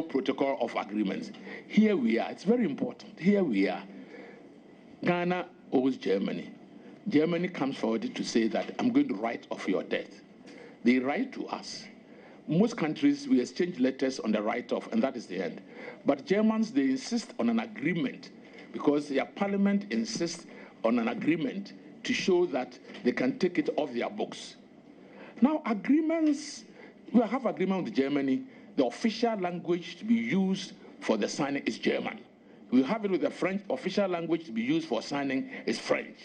protocol of agreements. Here we are. It's very important. Here we are. Ghana owes Germany. Germany comes forward to say that I'm going to write off your debt. They write to us. Most countries, we exchange letters on the write-off, and that is the end. But Germans, they insist on an agreement because their parliament insists on an agreement to show that they can take it off their books. Now, agreements, we have agreement with Germany. The official language to be used for the signing is German. We have it with the French. Official language to be used for signing is French.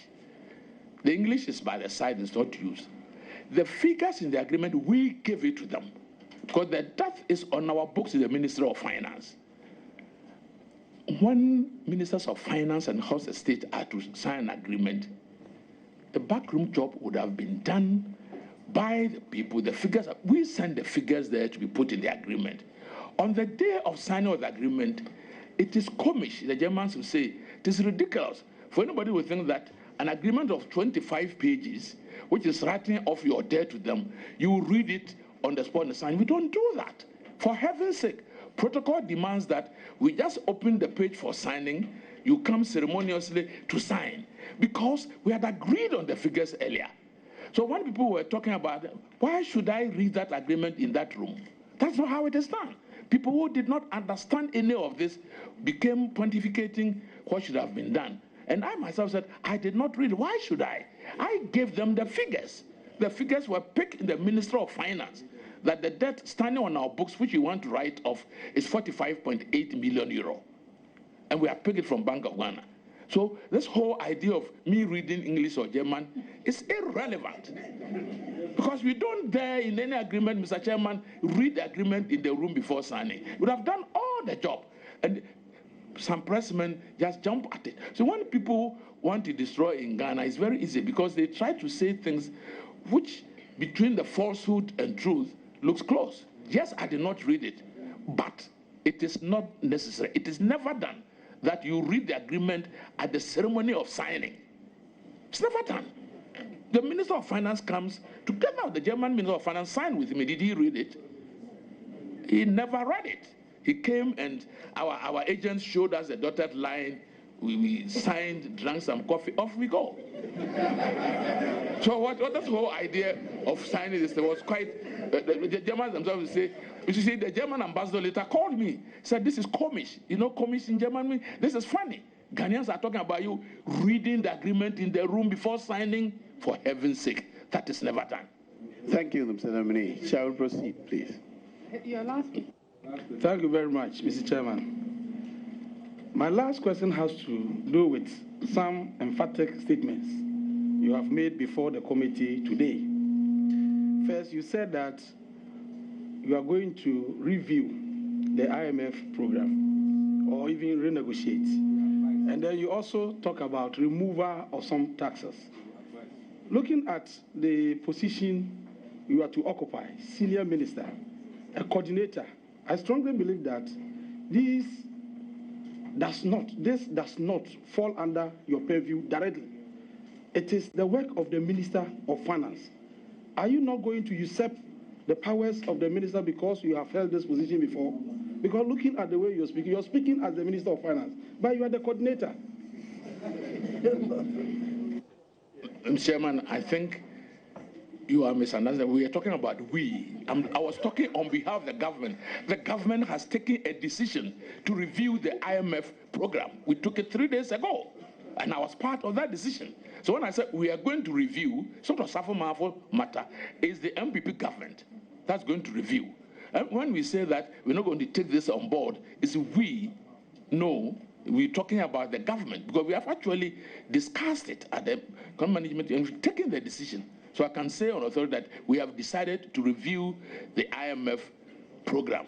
The English is by the side, it's not used. The figures in the agreement, we give it to them because the debt is on our books in the Ministry of Finance. When ministers of finance and House of State are to sign an agreement, the backroom job would have been done by the people. The figures, we send the figures there to be put in the agreement. On the day of signing of the agreement, it is komisch. The Germans will say, it is ridiculous for anybody who think that an agreement of 25 pages, which is writing off your debt to them, you will read it on the spot and sign. We don't do that. For heaven's sake, protocol demands that we just open the page for signing, you come ceremoniously to sign, because we had agreed on the figures earlier. So when people were talking about, why should I read that agreement in that room? That's not how it is done. People who did not understand any of this became pontificating what should have been done. And I myself said, I did not read. Why should I? I gave them the figures. The figures were picked in the Ministry of Finance, that the debt standing on our books, which we want to write off, is 45.8 million euro. And we have picked it from Bank of Ghana. So this whole idea of me reading English or German is irrelevant. Because we don't dare in any agreement, Mr. Chairman, read the agreement in the room before signing. We would have done all the job. And some pressmen just jump at it. So when people want to destroy in Ghana, it's very easy because they try to say things which, between the falsehood and truth, looks close. Yes, I did not read it, but it is not necessary. It is never done that you read the agreement at the ceremony of signing. It's never done. The Minister of Finance comes together with the German Minister of Finance, sign with me. Did he read it? He never read it. He came and our agents showed us the dotted line. We signed, drank some coffee, off we go. So what this whole idea of signing this was quite, the Germans themselves say, you see, the German ambassador later called me, said, this is komisch. You know komisch in German means, this is funny. Ghanaians are talking about you reading the agreement in the room before signing. For heaven's sake, that is never done. Thank you, Mr. Nominee. Shall we proceed, please? Your last. Thank you very much, Mr. Chairman. My last question has to do with some emphatic statements you have made before the committee today. First, you said that you are going to review the IMF program or even renegotiate. And then you also talk about removal of some taxes. Looking at the position you are to occupy, senior minister, a coordinator, I strongly believe that this does not fall under your purview directly. It is the work of the Minister of Finance. Are you not going to usurp the powers of the minister because you have held this position before? Because looking at the way you're speaking as the Minister of Finance, but you are the coordinator. Mr. Chairman, I think you are misunderstanding. We are talking about we. I was talking on behalf of the government. The government has taken a decision to review the IMF program. We took it 3 days ago, and I was part of that decision. So when I said we are going to review, sort of Safo matter, is the MPP government that's going to review. And when we say that we're not going to take this on board, it's we. No, we're talking about the government, because we have actually discussed it at the management and we've taken the decision. So I can say on authority that we have decided to review the IMF program.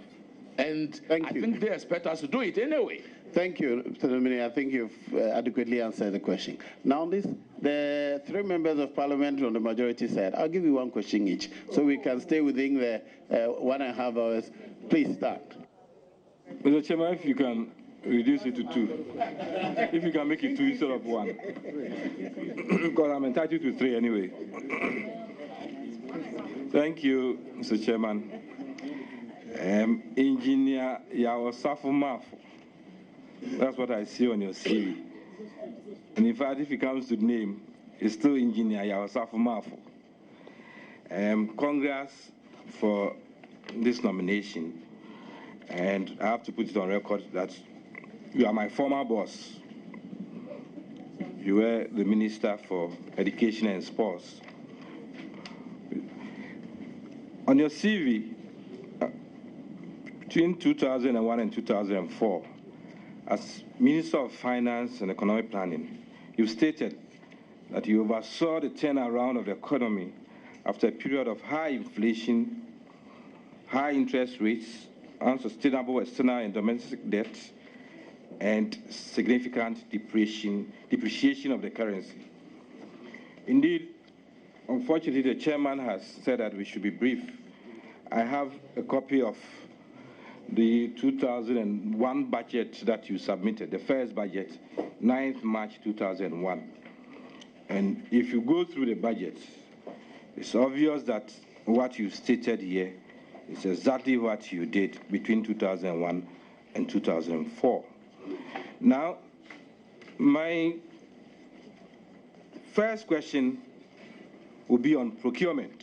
And I think they expect us to do it anyway. Thank you, Mr. Nominee. I think you've adequately answered the question. Now, the three members of parliament on the majority side, I'll give you one question each, so we can stay within the 1.5 hours. Please start. Mr. Chairman, if you can reduce it to 2. If you can make it 2 instead of 1. Because I'm entitled to 3 anyway. Thank you, Mr. Chairman. Engineer Yaosafu Mafu. That's what I see on your CV. And in fact, if it comes to the name, it's still Engineer Yaosafu Mafu. Congrats for this nomination. And I have to put it on record that you are my former boss. You were the Minister for Education and Sports. On your CV, between 2001 and 2004, as Minister of Finance and Economic Planning, you stated that you oversaw the turnaround of the economy after a period of high inflation, high interest rates, unsustainable external and domestic debt, and significant depreciation of the currency. Indeed, unfortunately, the chairman has said that we should be brief. I have a copy of the 2001 budget that you submitted, the first budget, 9th March 2001. And if you go through the budget, it's obvious that what you stated here is exactly what you did between 2001 and 2004. Now, my first question will be on procurement.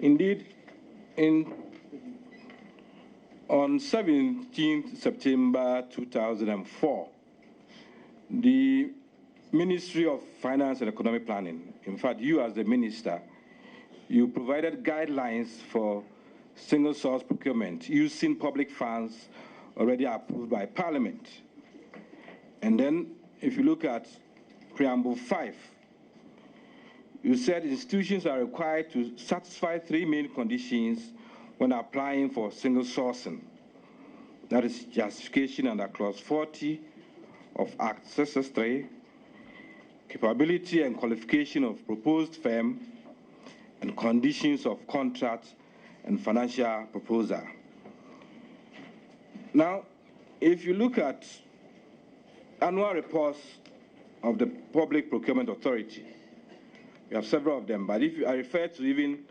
Indeed, on 17th September 2004, the Ministry of Finance and Economic Planning, in fact, you as the minister, you provided guidelines for single source procurement using public funds already approved by Parliament. And then, if you look at Preamble 5, you said institutions are required to satisfy 3 main conditions when applying for single sourcing. That is justification under Clause 40 of Act 663, capability and qualification of proposed firm, and conditions of contract and financial proposal. Now, if you look at annual reports of the Public Procurement Authority, we have several of them, but if I refer to even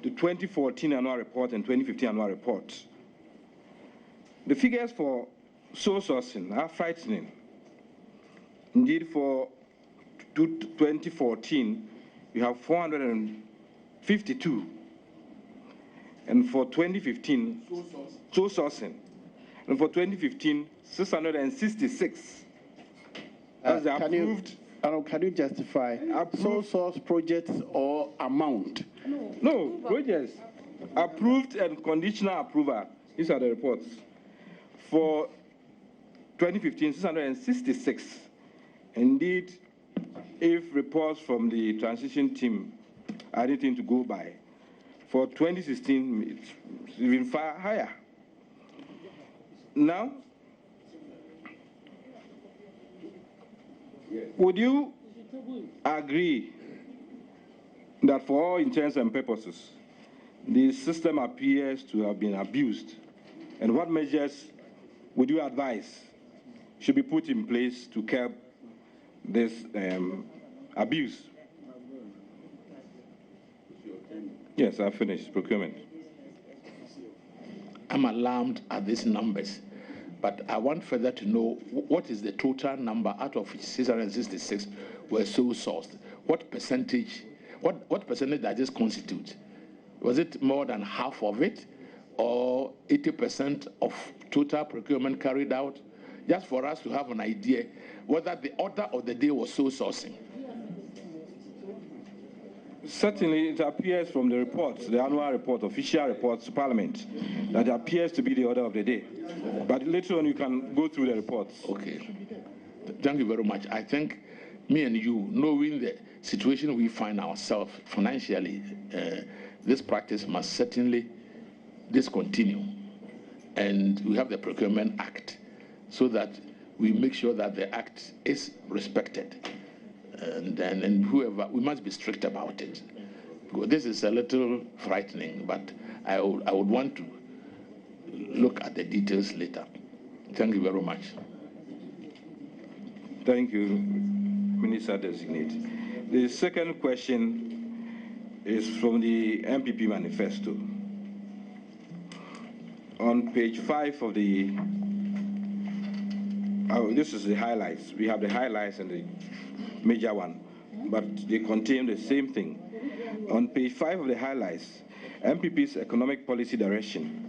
the 2014 annual report and 2015 annual report, the figures for sole sourcing are frightening. Indeed, for 2014, we have 452. And for 2015, sole sourcing. And for 2015, 666. That's the approved. Can you justify sole source projects or amount? No, projects. Approved and conditional approval. These are the reports. For 2015, 666. Indeed, if reports from the transition team are anything to go by, for 2016, it's even far higher. Now, would you agree that for all intents and purposes, the system appears to have been abused? And what measures would you advise should be put in place to curb this abuse? Yes, I finished procurement. I'm alarmed at these numbers, but I want further to know what is the total number out of which 666 were sole sourced. What percentage does this constitute? Was it more than half of it, or 80% of total procurement carried out? Just for us to have an idea whether the order of the day was sole sourcing. Certainly, it appears from the reports, the annual report, official reports to Parliament, that appears to be the order of the day. But later on, you can go through the reports. Okay. Thank you very much. I think me and you, knowing the situation we find ourselves financially, this practice must certainly discontinue. And we have the Procurement Act so that we make sure that the Act is respected. And whoever, we must be strict about it. This is a little frightening, but I would want to look at the details later. Thank you very much. Thank you, Minister Designate. The second question is from the MPP manifesto. on page 5 of the, this is the highlights. We have the highlights and the major one, but they contain the same thing. On page 5 of the highlights, MPP's economic policy direction.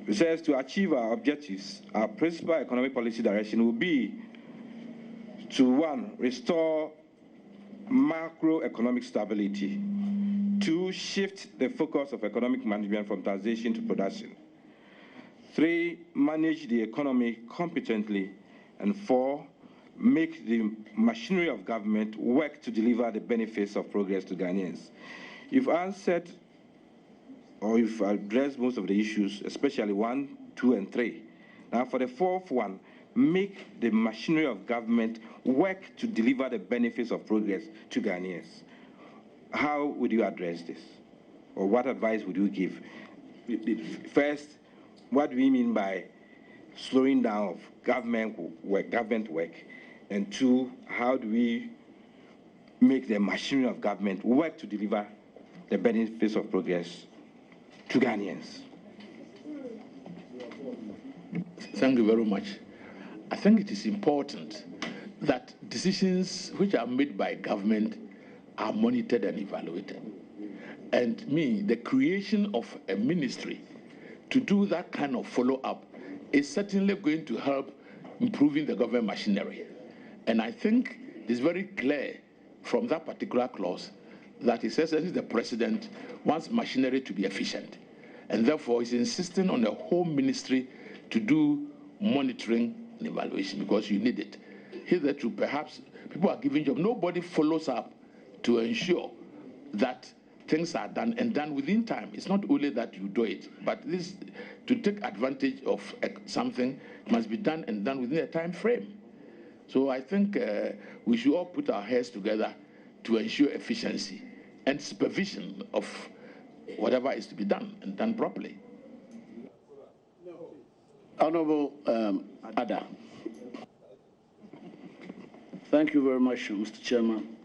It says to achieve our objectives, our principal economic policy direction will be to 1, restore macroeconomic stability, 2, shift the focus of economic management from taxation to production, 3, manage the economy competently, and 4, make the machinery of government work to deliver the benefits of progress to Ghanaians. You've answered, or you've addressed most of the issues, especially 1, 2, and 3. Now for the 4th one, make the machinery of government work to deliver the benefits of progress to Ghanaians. How would you address this? Or what advice would you give? First, what do we mean by slowing down of government work? And 2, how do we make the machinery of government work to deliver the benefits of progress to Ghanaians? Thank you very much. I think it is important that decisions which are made by government are monitored and evaluated. And the creation of a ministry to do that kind of follow-up is certainly going to help improving the government machinery. And I think it's very clear from that particular clause that it says that the president wants machinery to be efficient. And therefore, he's insisting on the whole ministry to do monitoring and evaluation because you need it. Hitherto, perhaps people are giving jobs. Nobody follows up to ensure that things are done and done within time. It's not only that you do it, but this to take advantage of something must be done and done within a time frame. So I think we should all put our heads together to ensure efficiency and supervision of whatever is to be done and done properly. Honorable Ada. Thank you very much, Mr. Chairman.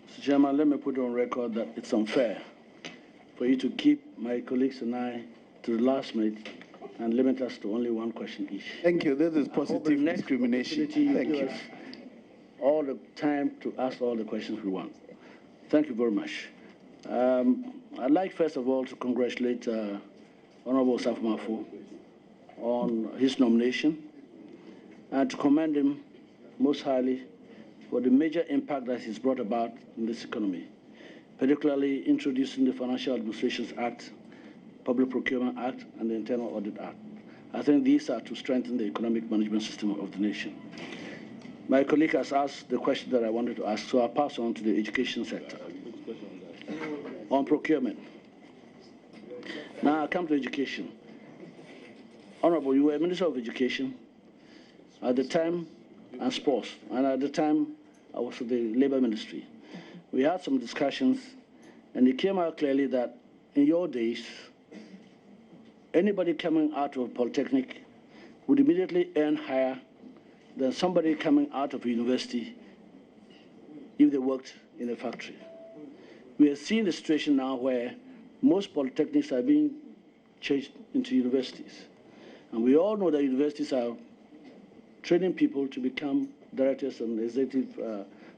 Mr. Chairman, let me put on record that it's unfair for you to keep my colleagues and I to the last minute and limit us to only one question each. Thank you. This is positive discrimination. Thank you. All the time to ask all the questions we want. Thank you very much. I'd like, first of all, to congratulate Honorable Safo on his nomination and to commend him most highly for the major impact that he's brought about in this economy, particularly introducing the Financial Administrations Act, Public Procurement Act, and the Internal Audit Act. I think these are to strengthen the economic management system of the nation. My colleague has asked the question that I wanted to ask, so I'll pass on to the education sector. On procurement. Now I come to education. Honorable, you were Minister of Education at the time, and Sports, and at the time I was with the Labour Ministry. We had some discussions, and it came out clearly that in your days, anybody coming out of Polytechnic would immediately earn higher than somebody coming out of a university if they worked in a factory. We are seeing the situation now where most polytechnics are being changed into universities. And we all know that universities are training people to become directors and executive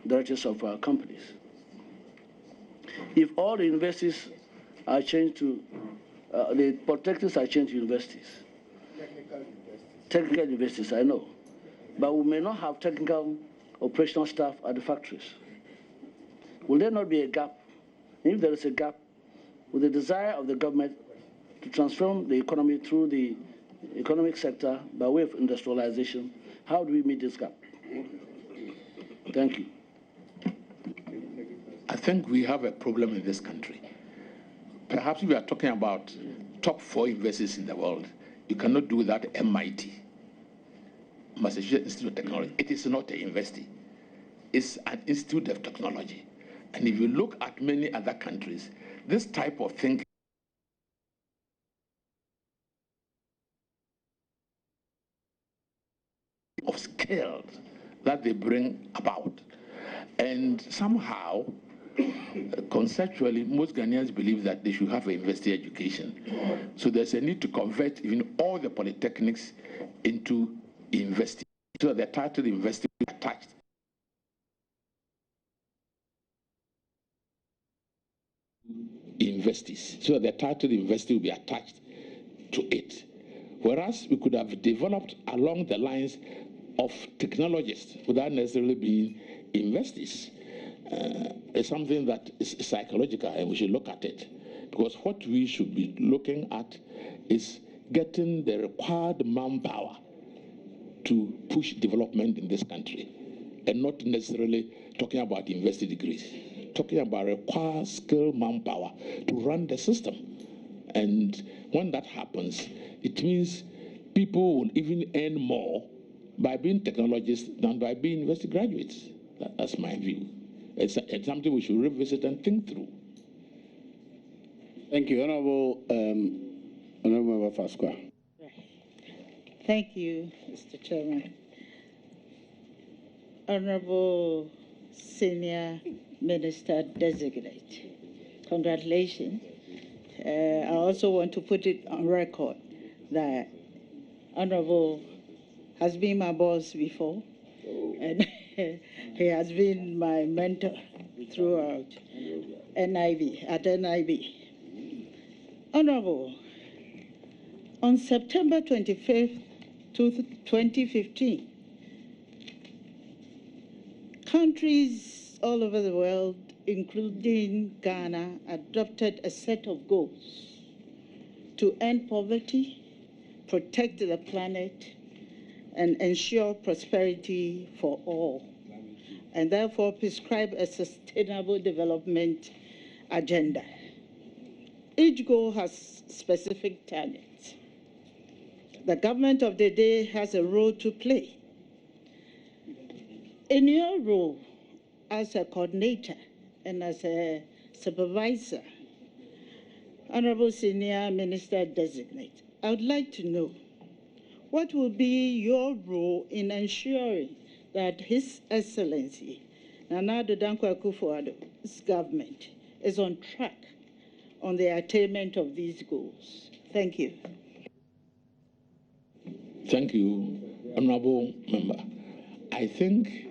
directors of companies. If all the universities are changed to, the polytechnics are changed to universities. Technical universities, I know. But we may not have technical operational staff at the factories. Will there not be a gap? If there is a gap, with the desire of the government to transform the economy through the economic sector by way of industrialization, how do we meet this gap? Thank you. I think we have a problem in this country. Perhaps we are talking about top 4 universities in the world. You cannot do without MIT, Massachusetts Institute of Technology. It is not a university. It's an institute of technology. And if you look at many other countries, this type of thinking of skills that they bring about. And somehow, conceptually, most Ghanaians believe that they should have a university education. So there's a need to convert even all the polytechnics into university, so that the title university will be attached. Universities, so that the title university will be attached to it. Whereas we could have developed along the lines of technologists without necessarily being universities. It's something that is psychological, and we should look at it. Because what we should be looking at is getting the required manpower to push development in this country, and not necessarily talking about university degrees, talking about required skilled manpower to run the system. And when that happens, it means people will even earn more by being technologists than by being university graduates. That's my view. It's something we should revisit and think through. Thank you. Honorable Member Fasqua. Thank you, Mr. Chairman. Honorable Senior Minister Designate, congratulations. I also want to put it on record that Honorable has been my boss before, and he has been my mentor throughout at NIB. Honorable, on September 25th, 2015, countries all over the world, including Ghana, adopted a set of goals to end poverty, protect the planet, and ensure prosperity for all, and therefore prescribe a sustainable development agenda. Each goal has specific targets. The government of the day has a role to play. In your role as a coordinator and as a supervisor, Honorable Senior Minister Designate, I would like to know what will be your role in ensuring that His Excellency Nana Addo Dankwa Akufo-Addo's government is on track on the attainment of these goals. Thank you. Thank you, Honorable Member. I think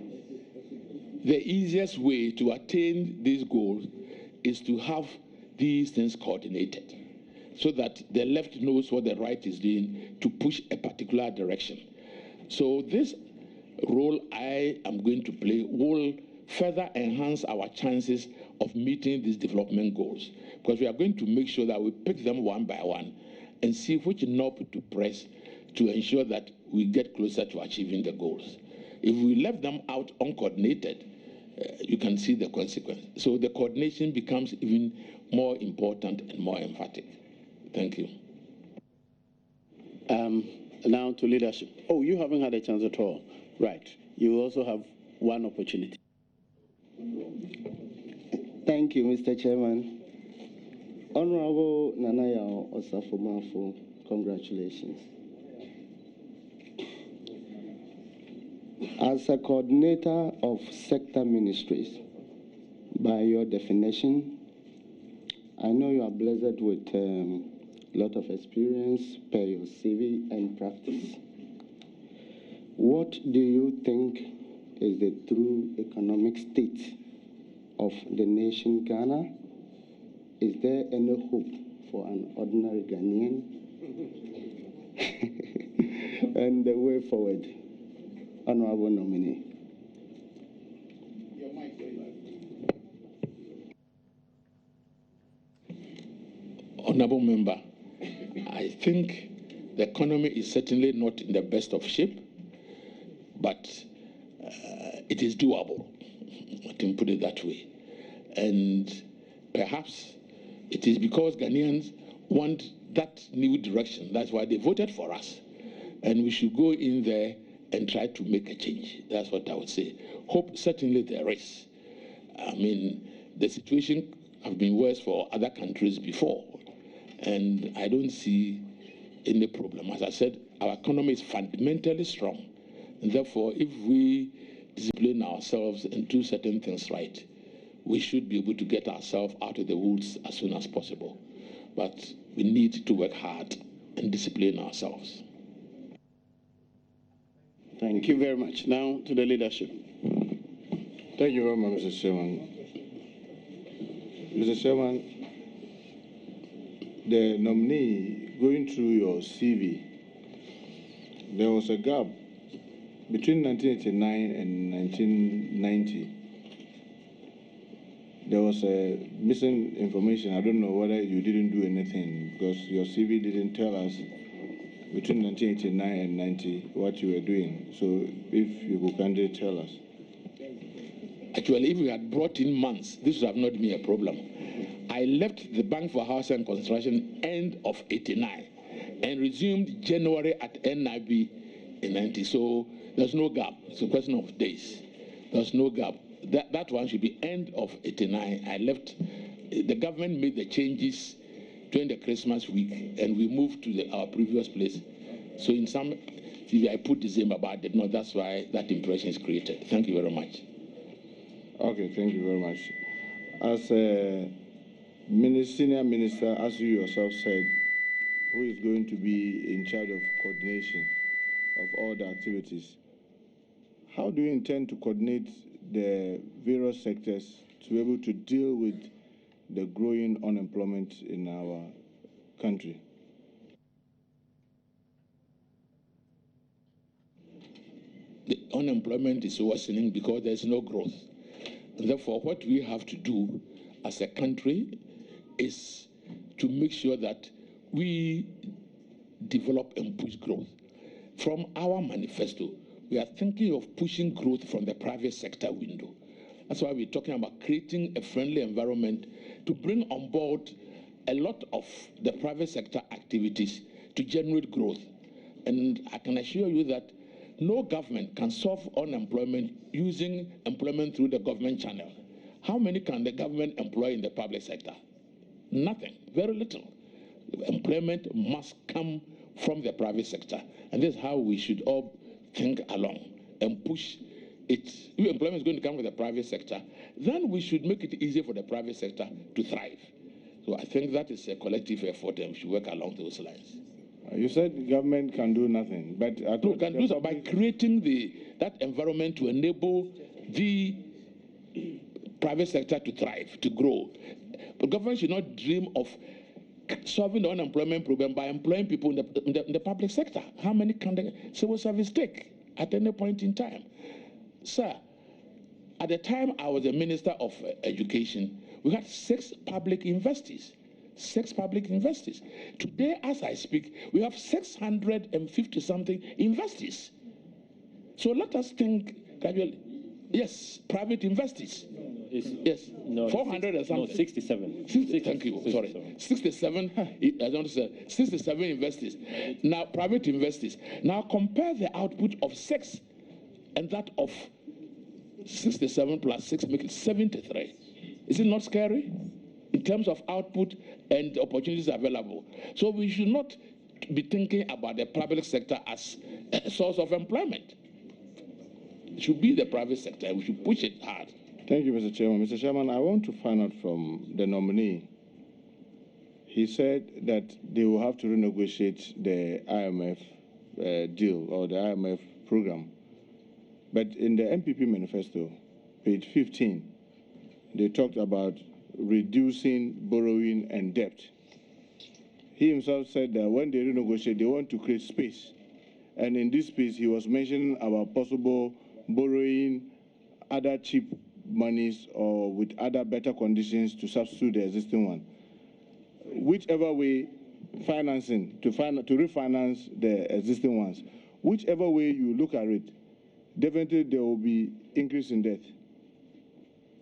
the easiest way to attain these goals is to have these things coordinated, so that the left knows what the right is doing to push a particular direction. So this role I am going to play will further enhance our chances of meeting these development goals, because we are going to make sure that we pick them one by one and see which knob to press to ensure that we get closer to achieving the goals. If we left them out uncoordinated, you can see the consequence. So the coordination becomes even more important and more emphatic. Thank you. Now to leadership. Oh, you haven't had a chance at all. Right. You also have one opportunity. Thank you, Mr. Chairman. Honorable Nanaya Osafo-Maafo, congratulations. As a coordinator of sector ministries, by your definition, I know you are blessed with a lot of experience per your CV and practice. What do you think is the true economic state of the nation Ghana? Is there any hope for an ordinary Ghanaian? And the way forward, Honorable Nominee. Honorable Member, I think the economy is certainly not in the best of shape, but it is doable. I can put it that way. And perhaps it is because Ghanaians want that new direction. That's why they voted for us. And we should go in there and try to make a change. That's what I would say. Hope certainly there is. I mean, the situation has been worse for other countries before, and I don't see any problem. As I said, our economy is fundamentally strong, and therefore, if we discipline ourselves and do certain things right, we should be able to get ourselves out of the woods as soon as possible. But we need to work hard and discipline ourselves. Thank you very much. Now to the leadership. Thank you very much, Mr. Chairman. Mr. Chairman, the nominee, going through your CV, there was a gap between 1989 and 1990. There was a missing information. I don't know whether you didn't do anything because your CV didn't tell us between 1989 and 90 what you were doing. So if you could kindly tell us. Actually, if we had brought in months, this would have not been a problem. I left the Bank for Housing and Construction end of 89 and resumed January at NIB in 90. So there's no gap. It's a question of days. There's no gap. That one should be end of 89. I left. The government made the changes during the Christmas week, and we moved to our previous place. So in some TV, I put December, but I did not. That's why that impression is created. Thank you very much. Okay, thank you very much. As a senior minister, as you yourself said, who is going to be in charge of coordination of all the activities, how do you intend to coordinate the various sectors to be able to deal with the growing unemployment in our country? The unemployment is worsening because there's no growth. And therefore, what we have to do as a country is to make sure that we develop and push growth. From our manifesto, we are thinking of pushing growth from the private sector window. That's why we're talking about creating a friendly environment to bring on board a lot of the private sector activities to generate growth. And I can assure you that no government can solve unemployment using employment through the government channel. How many can the government employ in the public sector? Nothing, very little. Employment must come from the private sector. And this is how we should all think along and push it. If employment is going to come from the private sector, then we should make it easier for the private sector to thrive. So I think that is a collective effort and we should work along those lines. You said the government can do nothing, but I we can do so by creating that environment to enable the private sector to thrive, to grow. But government should not dream of solving the unemployment problem by employing people in the public sector. How many can the civil service take at any point in time? Sir, at the time I was the Minister of Education, we had 6 public universities. 6 public universities. Today, as I speak, we have 650-something universities. So let us think gradually. Yes, private universities. Yes, no, 400 and something. No, 67. Thank you. 67. Sorry, 67. I don't say 67 universities. Now, private universities. Now compare the output of 6 and that of 67 plus 6 make it 73. Is it not scary? In terms of output and opportunities available. So we should not be thinking about the public sector as a source of employment. It should be the private sector, and we should push it hard. Thank you, Mr. Chairman. Mr. Chairman, I want to find out from the nominee. He said that they will have to renegotiate the IMF deal or the IMF program. But in the MPP manifesto, page 15, they talked about reducing borrowing and debt. He himself said that when they renegotiate, they want to create space. And in this space, he was mentioning about possible borrowing other cheap monies or with other better conditions to substitute the existing one. Whichever way, financing, to refinance the existing ones, whichever way you look at it, definitely there will be increase in debt.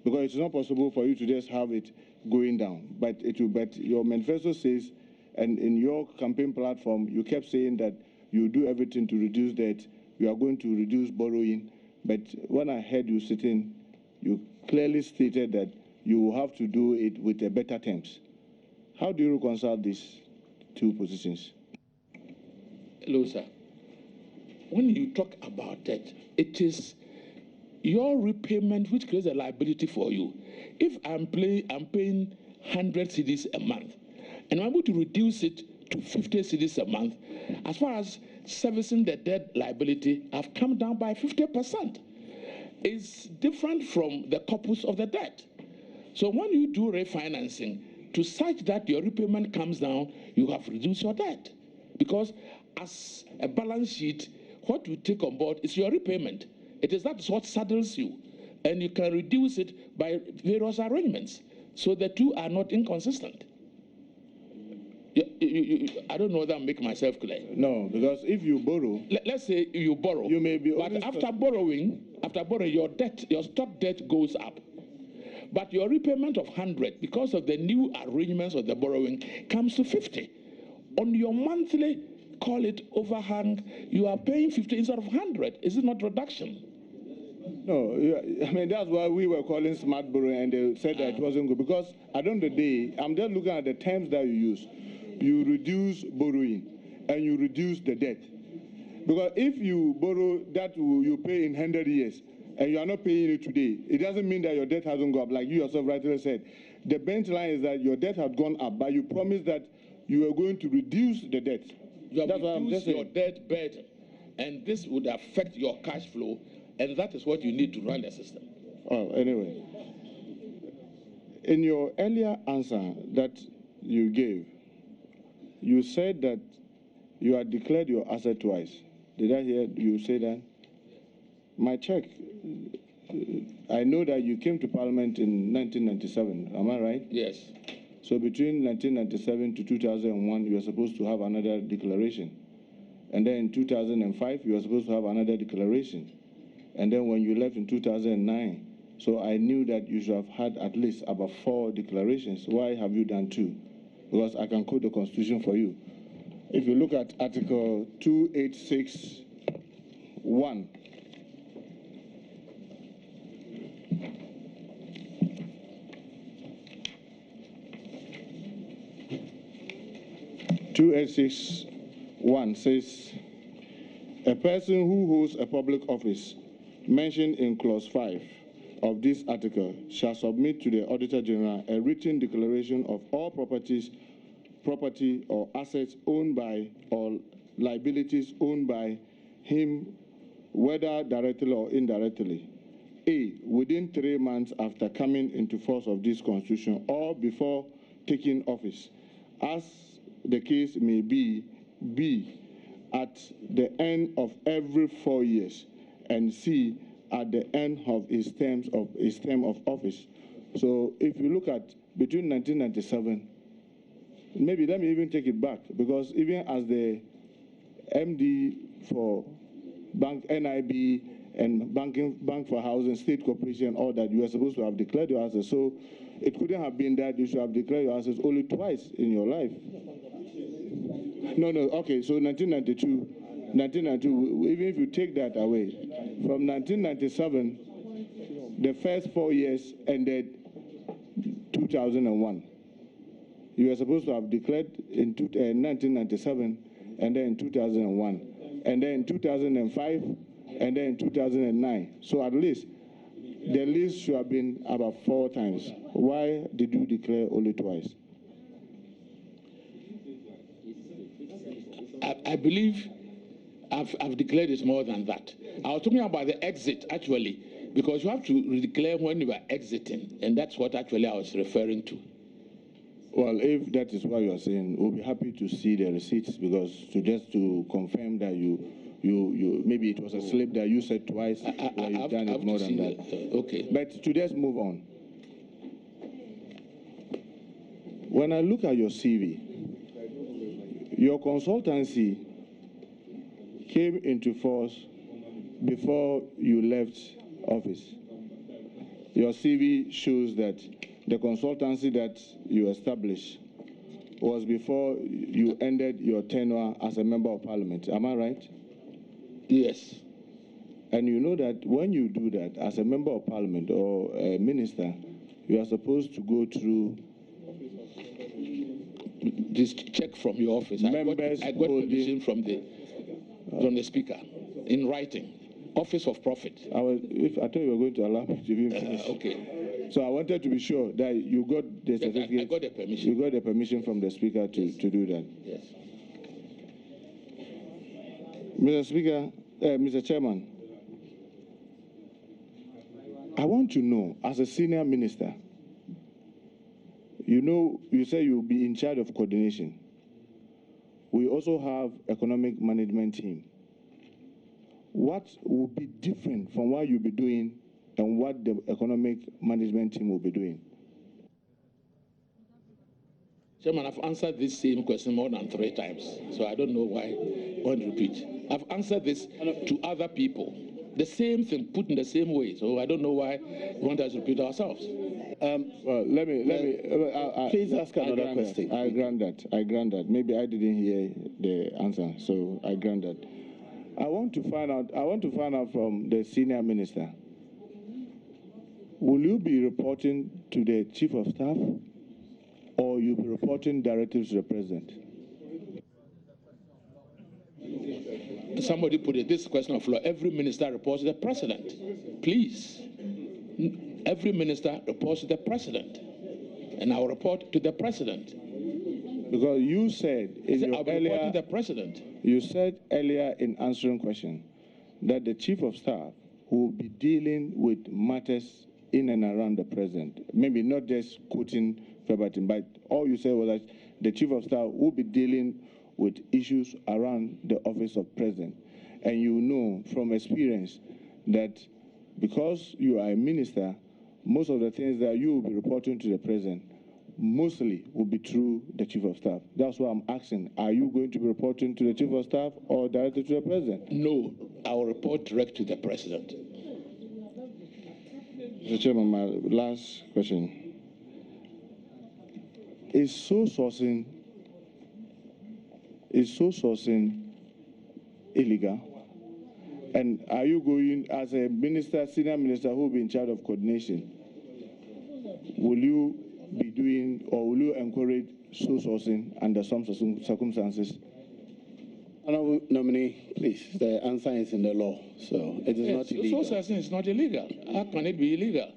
Because it's not possible for you to just have it going down. But your manifesto says, and in your campaign platform, you kept saying that you do everything to reduce debt, you are going to reduce borrowing. But when I heard you sitting, you clearly stated that you will have to do it with a better terms. How do you reconcile these two positions? Hello, sir. When you talk about debt, it is your repayment, which creates a liability for you. If I'm paying 100 cedis a month, and I'm able to reduce it to 50 cedis a month, as far as servicing the debt liability, I've come down by 50%. It's different from the corpus of the debt. So when you do refinancing, to such that your repayment comes down, you have reduced your debt. Because as a balance sheet, what you take on board is your repayment. That's what saddles you. And you can reduce it by various arrangements. So the two are not inconsistent. I don't know whether I make myself clear. No, because if you borrow, let's say you borrow, you may be. But after borrowing, your stock debt goes up. But your repayment of 100, because of the new arrangements of the borrowing, comes to 50. On your monthly, call it overhang, you are paying 50 instead of 100. Is it not reduction? No, I mean, that's why we were calling smart borrowing, and they said that it wasn't good. Because at the end of the day, I'm just looking at the terms that you use. You reduce borrowing, and you reduce the debt. Because if you borrow that you pay in 100 years, and you are not paying it today, it doesn't mean that your debt hasn't gone up. Like you yourself rightly said, the bench line is that your debt had gone up, but you promised that you are going to reduce the debt. You have reduced your debt burden, and this would affect your cash flow, and that is what you need to run the system. Oh, anyway, in your earlier answer that you gave, you said that you had declared your asset twice. Did I hear you say that? My check, I know that you came to Parliament in 1997, am I right? Yes. So between 1997 to 2001, you were supposed to have another declaration. And then in 2005, you were supposed to have another declaration. And then when you left in 2009, so I knew that you should have had at least about 4 declarations. Why have you done 2? Because I can quote the Constitution for you. If you look at Article 286(1), says, a person who holds a public office mentioned in Clause 5 of this article shall submit to the Auditor General a written declaration of all property or assets owned by or liabilities owned by him, whether directly or indirectly, A, within 3 months after coming into force of this Constitution or before taking office, as the case may be, B, at the end of every 4 years, and C, at the end of his term of office. So if you look at between 1997, maybe let me even take it back, because even as the MD for Bank NIB and Bank for Housing, State Corporation, all that, you were supposed to have declared your assets. So it couldn't have been that you should have declared your assets only twice in your life. No, okay, so 1992, even if you take that away, from 1997, the first 4 years ended 2001. You were supposed to have declared in 1997, and then in 2001, and then in 2005, and then in 2009. So at least the list should have been about 4 times. Why did you declare only twice? I believe I've declared it more than that. I was talking about the exit, actually, because you have to declare when you are exiting, and that's what actually I was referring to. Well, if that is what you are saying, we'll be happy to see the receipts, because just to confirm that you maybe it was a slip that you said twice, or you've done it more than that. Okay. But to just move on. When I look at your CV, your consultancy came into force before you left office. Your CV shows that the consultancy that you established was before you ended your tenure as a member of parliament. Am I right? Yes. And you know that when you do that as a member of parliament or a minister, you are supposed to go through this check from your office. I got permission from the speaker in writing. office of profit. I thought you were going to allow me to even finish. Okay. So I wanted to be sure that you got the certificate. I got the permission. You got the permission from the Speaker to do that. Yes. Mr. Speaker, Mr. Chairman, I want to know, as a senior minister, you say you'll be in charge of coordination. We also have economic management team. What will be different from what you'll be doing and what the economic management team will be doing? Chairman, I've answered this same question more than 3 times, so I don't know why I want to repeat. I've answered this to other people. The same thing, put in the same way, so I don't know why we want us to repeat ourselves. Well, let me please ask another question. I grant that. Maybe I didn't hear the answer, so I grant that. I want to find out from the senior minister, will you be reporting to the chief of staff or you'll be reporting directly to the president? Somebody put it, this question on the floor. Every minister reports to the president. Please. Every minister reports to the president. And I will report to the president. Because you said I'll be reporting to the president. You said earlier in answering question that the chief of staff will be dealing with matters in and around the president. Maybe not just quoting verbatim, but all you said was that the chief of staff will be dealing with issues around the office of president. And you know from experience that because you are a minister, most of the things that you will be reporting to the president mostly will be through the chief of staff. That's why I'm asking, are you going to be reporting to the chief of staff or directly to the president? No, I will report direct to the president. Mr. Chairman, my last question. Is sole sourcing illegal? And are you going, as a minister, senior minister who will be in charge of coordination, will you be doing or will you encourage sole sourcing under some circumstances? Honourable nominee, please. The answer is in the law, so it is not illegal. Sole sourcing is not illegal. How can it be illegal?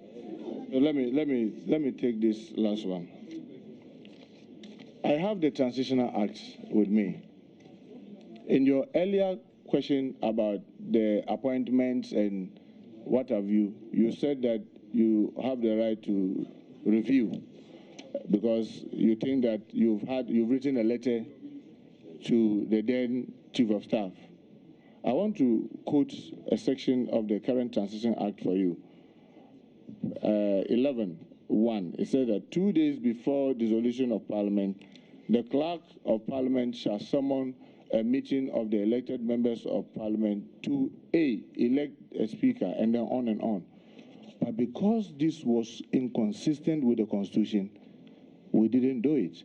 So let me take this last one. I have the Transitional Act with me. In your earlier question about the appointments and what have you, you said that you have the right to review because you think that you've written a letter to the then Chief of Staff. I want to quote a section of the current Transition Act for you. 11.1. It says that 2 days before dissolution of Parliament, the Clerk of Parliament shall summon a meeting of the elected members of Parliament to elect a speaker, and then on and on. But because this was inconsistent with the Constitution, we didn't do it.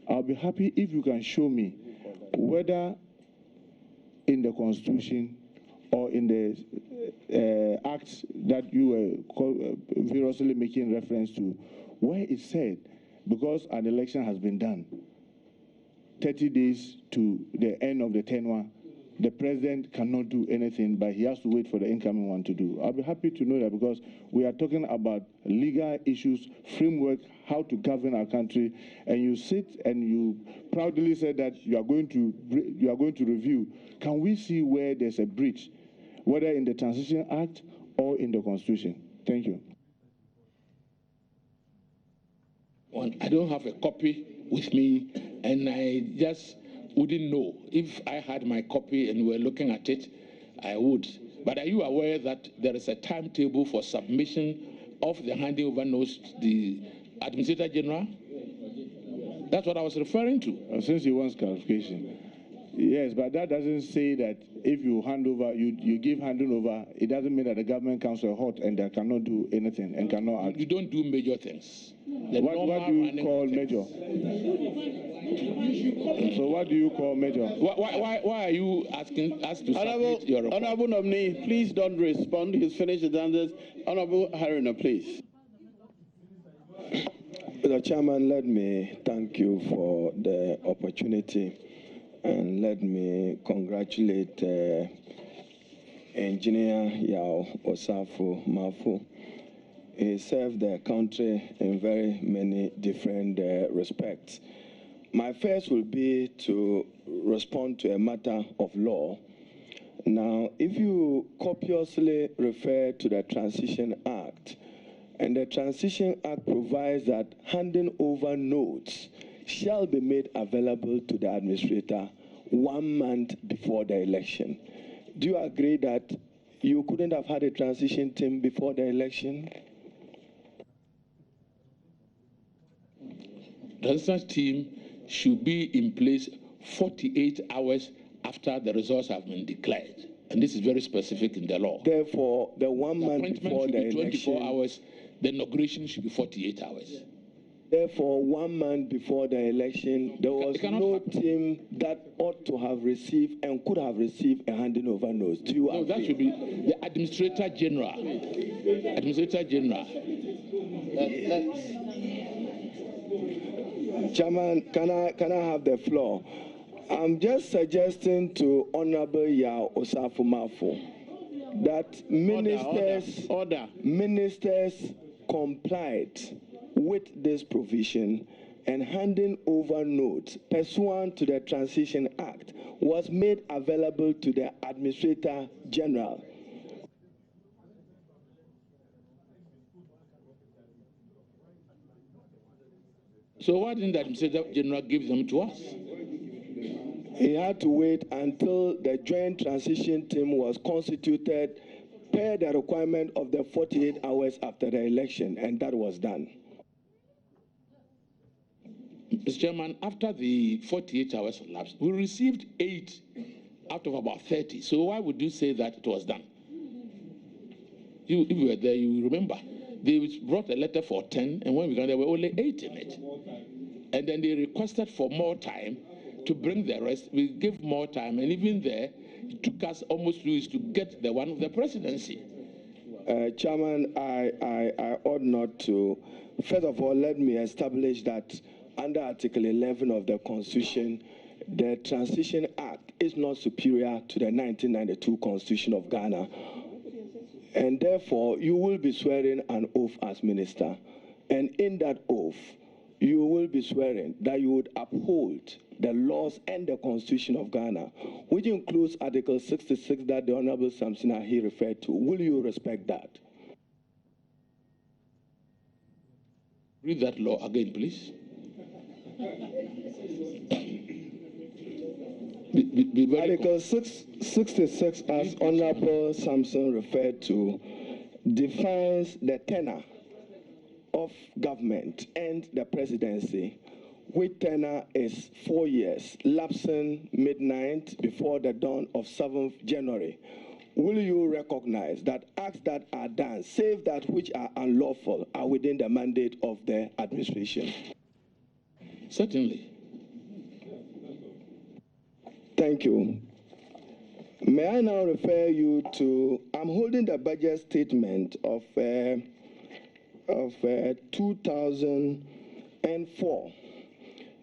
I'll be happy if you can show me whether in the Constitution or in the acts that you were variously making reference to, where it said, because an election has been done, 30 days to the end of the tenure, the president cannot do anything, but he has to wait for the incoming one to do. I'll be happy to know that because we are talking about legal issues, framework, how to govern our country, and you sit and you proudly said that you are going to review. Can we see where there's a breach, whether in the Transition Act or in the Constitution? Thank you. I don't have a copy with me, and I just wouldn't know. If I had my copy and were looking at it, I would. But are you aware that there is a timetable for submission of the handing over notes to the Administrator General? That's what I was referring to. Since he wants clarification. Yes, but that doesn't say that if you hand over, you give handing over, it doesn't mean that the government council hot and they cannot do anything and cannot act. You don't do major things. What do you call major? So what do you call major? Why are you asking us to submit your report? Honourable nominee, please don't respond. He's finished his answers. Honourable Haruna, please. Mr. Chairman, let me thank you for the opportunity and let me congratulate Engineer Yao Osafo Mafu. He served the country in very many different respects. My first will be to respond to a matter of law. Now, if you copiously refer to the Transition Act, and the Transition Act provides that handing over notes shall be made available to the administrator 1 month before the election. Do you agree that you couldn't have had a transition team before the election? The transition team should be in place 48 hours after the results have been declared. And this is very specific in the law. Therefore, the 1 month before the election... 24 hours, the inauguration should be 48 hours. Therefore, 1 month before the election, there was no team that ought to have received and could have received a handing over notice. Do you agree? That should be the Administrator General. Administrator General. Chairman, can I have the floor? I'm just suggesting to Honorable Yao Osafo Mafu that ministers complied with this provision, and handing over notes pursuant to the Transition Act was made available to the Administrator General. So why didn't the Administrator General give them to us? He had to wait until the joint transition team was constituted per the requirement of the 48 hours after the election, and that was done. Mr. Chairman, after the 48 hours elapsed, we received 8 out of about 30. So why would you say that it was done? If you were there, you remember. They brought a letter for 10, and when we got there, were only 8 in it. And then they requested for more time to bring the rest. We gave more time, and even there, it took us almost 2 weeks to get the one of the presidency. Chairman, I ought not to. First of all, let me establish that under Article 11 of the Constitution, the Transition Act is not superior to the 1992 Constitution of Ghana. And therefore, you will be swearing an oath as minister. And in that oath, you will be swearing that you would uphold the laws and the Constitution of Ghana, which includes Article 66 that the Honorable Samson Ahi referred to. Will you respect that? Read that law again, please. Article 66, as Honorable Samson referred to, defines the tenure of government and the presidency, which tenure is 4 years, lapsing midnight before the dawn of 7th January. Will you recognize that acts that are done, save that which are unlawful, are within the mandate of the administration? Certainly. Thank you. May I now refer you to, I'm holding the budget statement of 2004.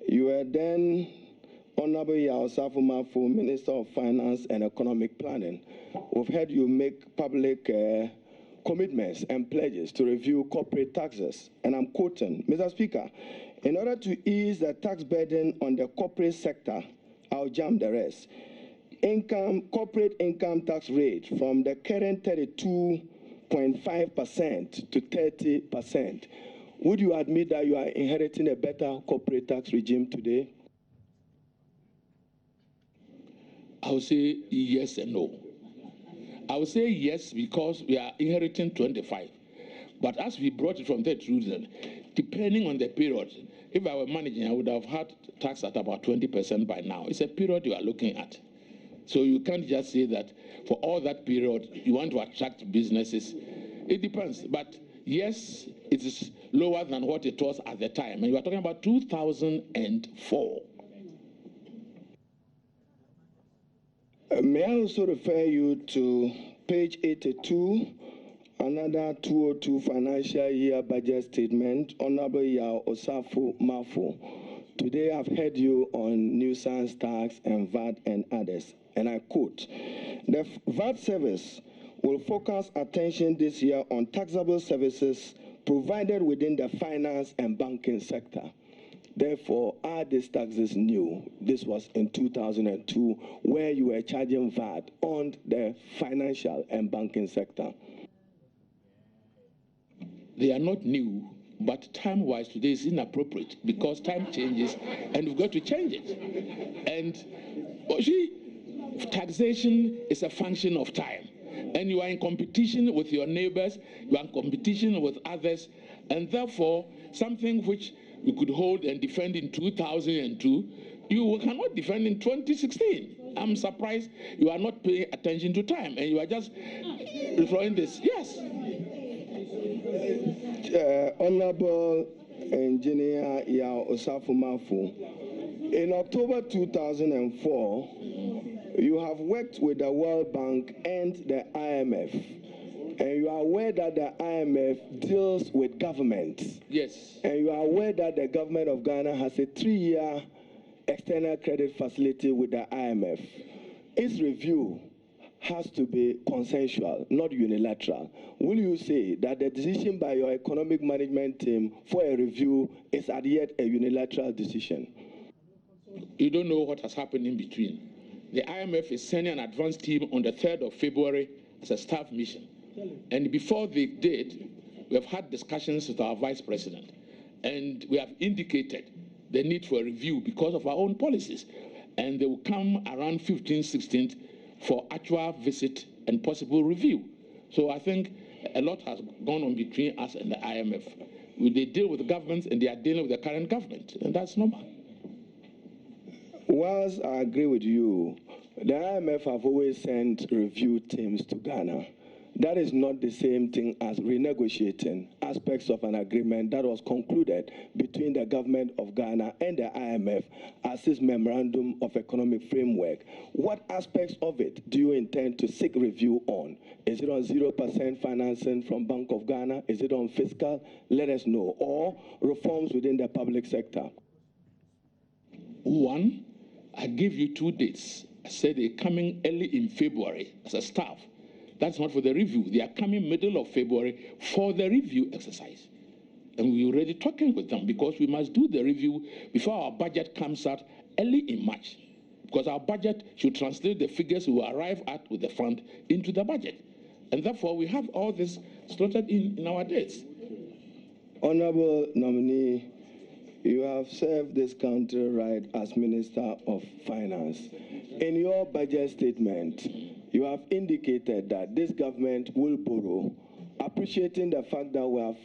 You were then Honorable Yao Osafo Mafu, Minister of Finance and Economic Planning. We've heard you make public commitments and pledges to review corporate taxes. And I'm quoting, Mr. Speaker, in order to ease the tax burden on the corporate sector, I'll jump the rest. Corporate income tax rate from the current 32.5% to 30%. Would you admit that you are inheriting a better corporate tax regime today? I would say yes and no. I would say yes because we are inheriting 25. But as we brought it from 32, depending on the period, if I were managing, I would have had tax at about 20% by now. It's a period you are looking at. So you can't just say that for all that period, you want to attract businesses. It depends. But yes, it is lower than what it was at the time. And you are talking about 2004. May I also refer you to page 82, another 202 financial year budget statement, Honorable Yao Osafo Mafu. Today I've heard you on nuisance tax and VAT and others, and I quote, the VAT service will focus attention this year on taxable services provided within the finance and banking sector. Therefore, are these taxes new? This was in 2002, where you were charging VAT on the financial and banking sector. They are not new, but time-wise today is inappropriate because time changes and we've got to change it. And see, taxation is a function of time. And you are in competition with your neighbors, you are in competition with others, and therefore something which you could hold and defend in 2002, you cannot defend in 2016. I'm surprised you are not paying attention to time and you are just referring this. Yes. Honorable Engineer Yao Osafumafu, in October 2004, you have worked with the World Bank and the IMF, and you are aware that the IMF deals with governments. Yes. And you are aware that the government of Ghana has a 3-year external credit facility with the IMF. Its review has to be consensual, not unilateral. Will you say that the decision by your economic management team for a review is as yet a unilateral decision? You don't know what has happened in between. The IMF is sending an advance team on the 3rd of February as a staff mission. And before they did, we have had discussions with our vice president. And we have indicated the need for a review because of our own policies. And they will come around 15th, 16th for actual visit and possible review. So I think a lot has gone on between us and the IMF. They deal with the governments and they are dealing with the current government. And that's normal. Whilst I agree with you, the IMF have always sent review teams to Ghana. That is not the same thing as renegotiating aspects of an agreement that was concluded between the government of Ghana and the IMF as this memorandum of economic framework. What aspects of it do you intend to seek review on? Is it on 0% financing from Bank of Ghana? Is it on fiscal? Let us know. Or reforms within the public sector? One, I gave you 2 dates. I said they're coming early in February as a staff. That's not for the review. They are coming middle of February for the review exercise. And we're already talking with them because we must do the review before our budget comes out early in March. Because our budget should translate the figures we will arrive at with the fund into the budget. And therefore, we have all this slotted in our dates. Honorable nominee, you have served this country right as Minister of Finance. In your budget statement, you have indicated that this government will borrow, appreciating the fact that we have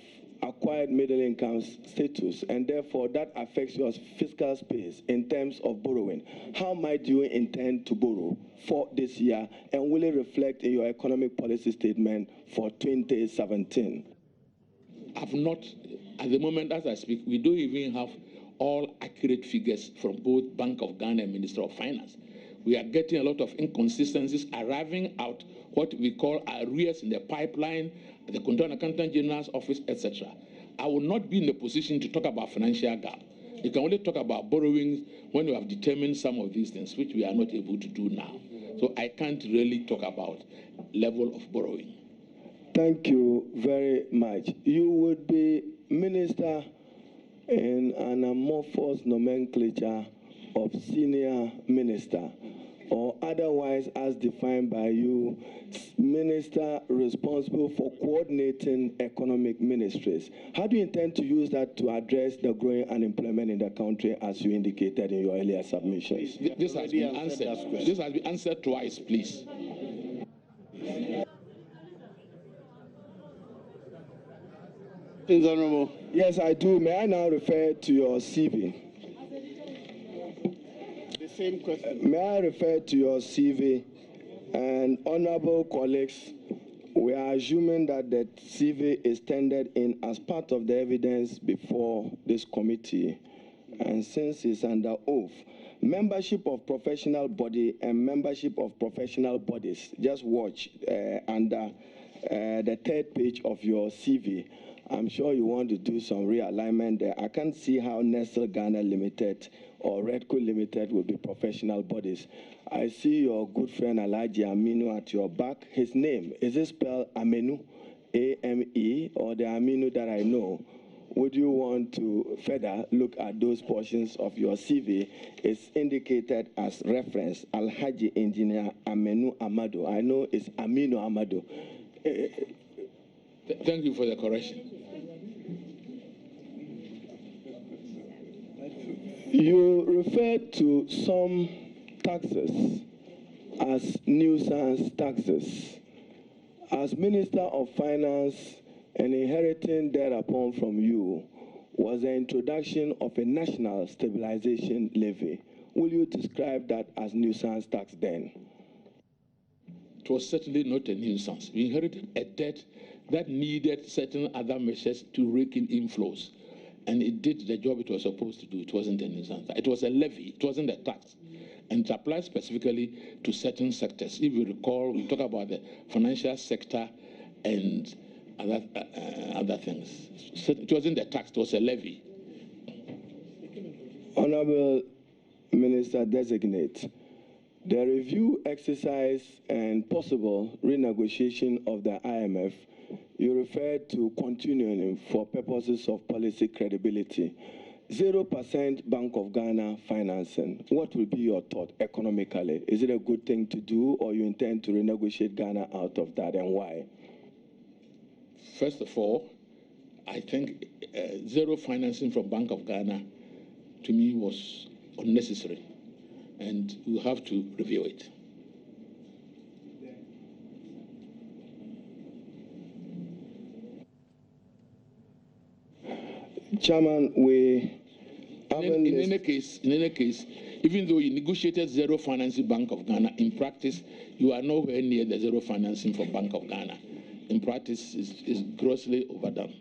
acquired middle income status, and therefore that affects your fiscal space in terms of borrowing. How might you intend to borrow for this year, and will it reflect in your economic policy statement for 2017? I've not, at the moment as I speak, we don't even have all accurate figures from both Bank of Ghana and Minister of Finance. We are getting a lot of inconsistencies arriving out what we call arrears in the pipeline, the Control Accountant General's office, etc. I will not be in a position to talk about financial gap. You can only talk about borrowings when you have determined some of these things, which we are not able to do now. So I can't really talk about level of borrowing. Thank you very much. You would be minister in an amorphous nomenclature of senior minister, or otherwise as defined by you, minister responsible for coordinating economic ministries. How do you intend to use that to address the growing unemployment in the country as you indicated in your earlier submissions? This has been answered. This has been answered twice, please. Honorable. Yes, I do. May I now refer to your CV? The same question. May I refer to your CV? And honorable colleagues, we are assuming that the CV is tendered in as part of the evidence before this committee. And since it's under oath, membership of professional body and membership of professional bodies, just watch under the 3rd page of your CV. I'm sure you want to do some realignment there. I can't see how Nestle Ghana Limited or Redco Limited will be professional bodies. I see your good friend Alhaji Aminu at your back. His name, is it spelled Amenu, A-M-E, or the Aminu that I know? Would you want to further look at those portions of your CV? It's indicated as reference, Alhaji Engineer Amenu Amado. I know it's Aminu Amado. Thank you for the correction. You referred to some taxes as nuisance taxes. As Minister of Finance, and inheriting thereupon from you was the introduction of a national stabilization levy. Will you describe that as nuisance tax then? It was certainly not a nuisance. We inherited a debt that needed certain other measures to rake in inflows. And it did the job it was supposed to do. It wasn't a nuisance. It was a levy. It wasn't a tax. And it applies specifically to certain sectors. If you recall, we talk about the financial sector and other things. So it wasn't a tax, it was a levy. Honorable Minister Designate, the review exercise and possible renegotiation of the IMF, you referred to continuing for purposes of policy credibility. 0% Bank of Ghana financing. What will be your thought economically? Is it a good thing to do, or you intend to renegotiate Ghana out of that, and why? First of all, I think zero financing from Bank of Ghana, to me, was unnecessary, and we have to review it. Chairman, in any case, even though you negotiated zero financing Bank of Ghana, in practice, you are nowhere near the zero financing from Bank of Ghana. In practice, it's grossly overdone.